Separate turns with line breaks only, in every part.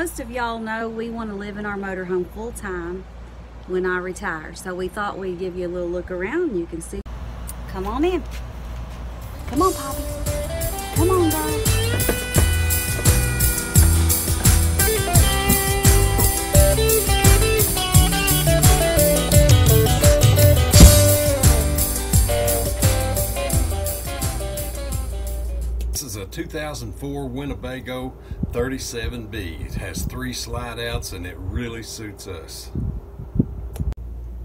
Most of y'all know we want to live in our motorhome full time when I retire. So we thought we'd give you a little look around. You can see. Come on in. Come on, Poppy. Come on, girl.
This is a 2004 Winnebago 37B. It has 3 slide outs and it really suits us.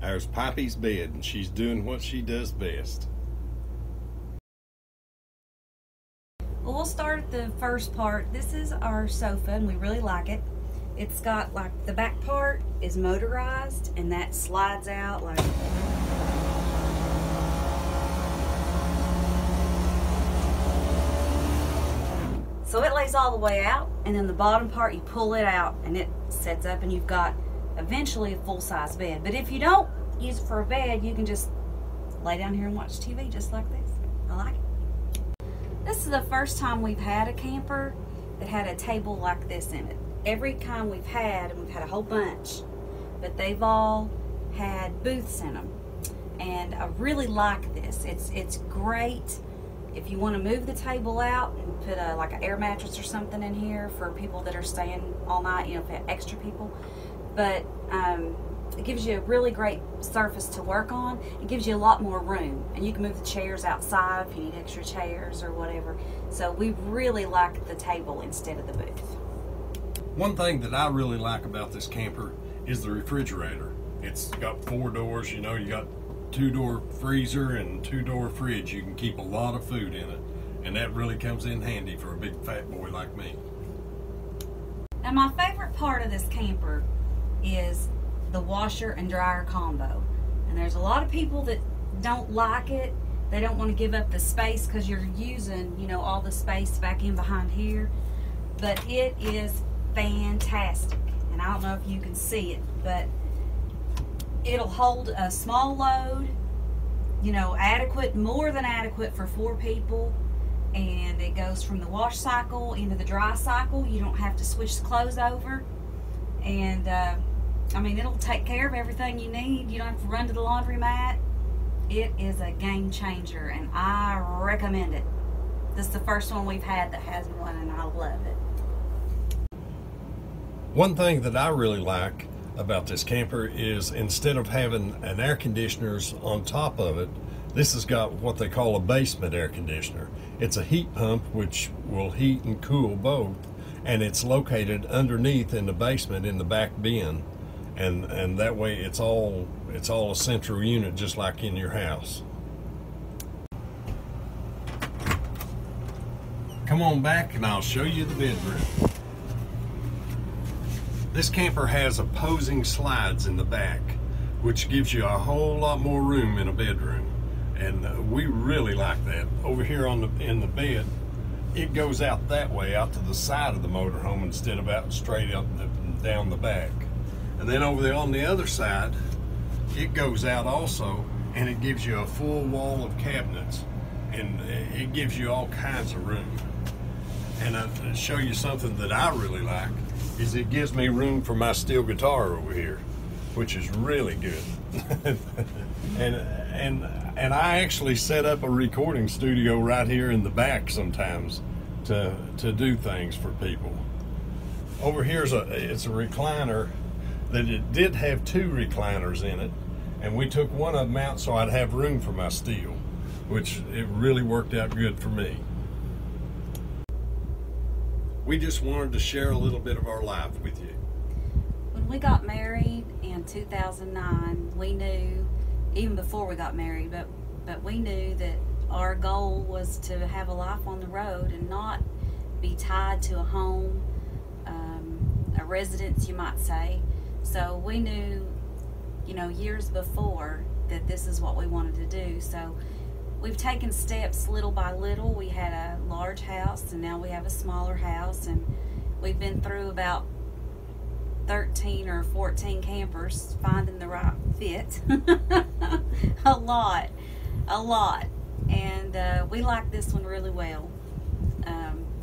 There's Poppy's bed and she's doing what she does best.
Well, we'll start at the first part. This is our sofa and we really like it. It's got like the back part is motorized and that slides out like so it lays all the way out, and then the bottom part you pull it out and it sets up and you've got eventually a full-size bed. But if you don't use it for a bed, you can just lay down here and watch TV just like this. I like it. This is the first time we've had a camper that had a table like this in it. Every kind we've had, and we've had a whole bunch, but they've all had booths in them. And I really like this. It's great if you want to move the table out and put like an air mattress or something in here for people that are staying all night, you know, for extra people. But it gives you a really great surface to work on. It gives you a lot more room, and you can move the chairs outside if you need extra chairs or whatever. So we really like the table instead of the booth.
One thing that I really like about this camper is the refrigerator. It's got 4 doors, you know, you got 2-door freezer and 2-door fridge. You can keep a lot of food in it, and that really comes in handy for a big fat boy like me.
Now my favorite part of this camper is the washer and dryer combo, and there's a lot of people that don't like it. They don't want to give up the space because you're using, you know, all the space back in behind here, but it is fantastic. And I don't know if you can see it, but it'll hold a small load, you know, adequate, more than adequate for 4 people. And it goes from the wash cycle into the dry cycle. You don't have to switch the clothes over. And I mean, it'll take care of everything you need. You don't have to run to the laundromat. It is a game changer, and I recommend it. This is the first one we've had that has one, and I love it.
One thing that I really like about this camper is instead of having an air conditioner on top of it, this has got what they call a basement air conditioner. It's a heat pump which will heat and cool both, and it's located underneath in the basement in the back bin, and that way it's all a central unit just like in your house. Come on back and I'll show you the bedroom. This camper has opposing slides in the back, which gives you a whole lot more room in a bedroom, and we really like that. Over here in the bed, it goes out that way, out to the side of the motorhome instead of out straight up down the back. And then over there on the other side, it goes out also, and it gives you a full wall of cabinets, and it gives you all kinds of room. And to show you something that I really like is it gives me room for my steel guitar over here, which is really good. and I actually set up a recording studio right here in the back sometimes to do things for people. Over here it's a recliner that it did have 2 recliners in it, and we took one of them out so I'd have room for my steel, which it really worked out good for me. We just wanted to share a little bit of our life with you.
When we got married in 2009, we knew, even before we got married, but we knew that our goal was to have a life on the road and not be tied to a home, a residence, you might say. So we knew, you know, years before that this is what we wanted to do. So we've taken steps little by little. We had a large house, and now we have a smaller house, and we've been through about 13 or 14 campers finding the right fit. a lot, and we like this one really well.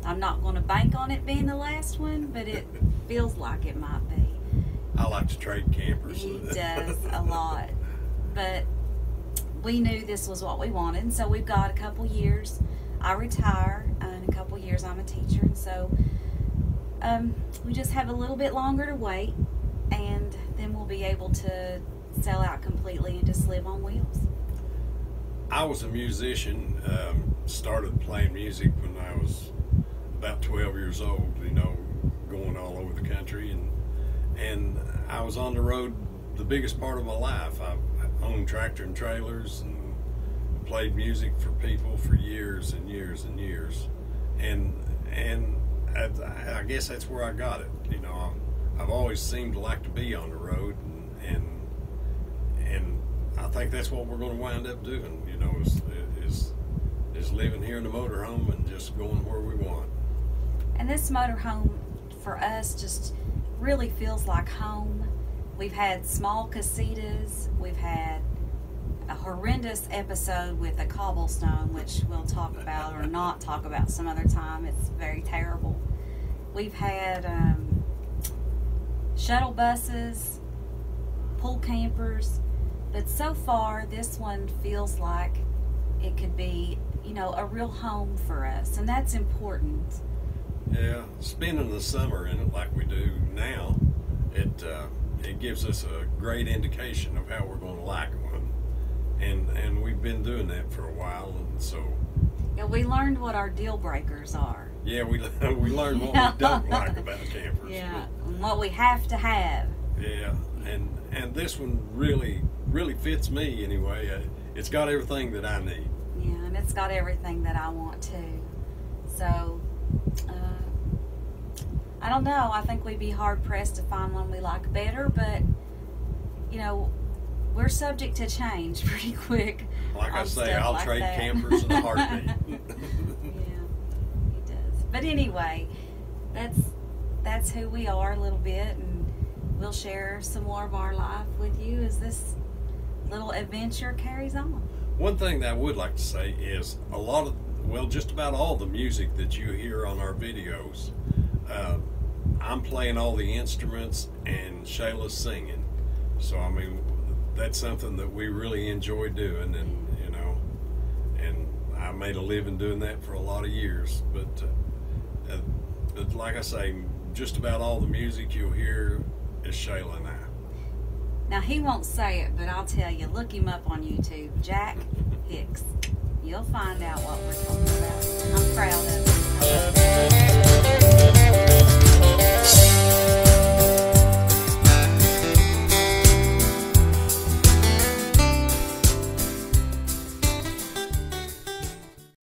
I'm not going to bank on it being the last one, but it feels like it might be.
I like to trade campers.
He does a lot. But we knew this was what we wanted, and so we've got a couple years. I retire in a couple years. I'm a teacher, and so we just have a little bit longer to wait, and then we'll be able to sell out completely and just live on wheels.
I was a musician, started playing music when I was about 12 years old, you know, going all over the country, and I was on the road the biggest part of my life. I owned tractor and trailers and played music for people for years and years and years, and I guess that's where I got it. You know, I've always seemed to like to be on the road, and I think that's what we're going to wind up doing. You know, is living here in the motorhome and just going where we want.
And this motorhome for us just really feels like home. We've had small casitas. We've had a horrendous episode with a cobblestone, which we'll talk about or not talk about some other time. It's very terrible. We've had shuttle buses, pool campers, but so far this one feels like it could be, you know, a real home for us, and that's important.
Yeah, spending the summer in it like we do now, it gives us a great indication of how we're going to like one, and we've been doing that for a while, and so.
Yeah, we learned what our deal breakers are.
Yeah, we learned what we don't like about campers.
Yeah, and what we have to have.
Yeah, and this one really fits me anyway. It's got everything that I need.
Yeah, and it's got everything that I want too. So, I don't know. I think we'd be hard pressed to find one we like better, but you know, we're subject to change pretty quick.
Like I say, I'll trade campers in a heartbeat.
Yeah, he does. But anyway, that's who we are a little bit, and we'll share some more of our life with you as this little adventure carries on.
One thing that I would like to say is just about all the music that you hear on our videos, I'm playing all the instruments and Shayla's singing. So I mean, that's something that we really enjoy doing, and you know, and I made a living doing that for a lot of years. But like I say, just about all the music you'll hear is Shayla and I.
Now he won't say it, but I'll tell you. Look him up on YouTube, Jack Hicks. You'll find out what we're talking about. I'm proud of him.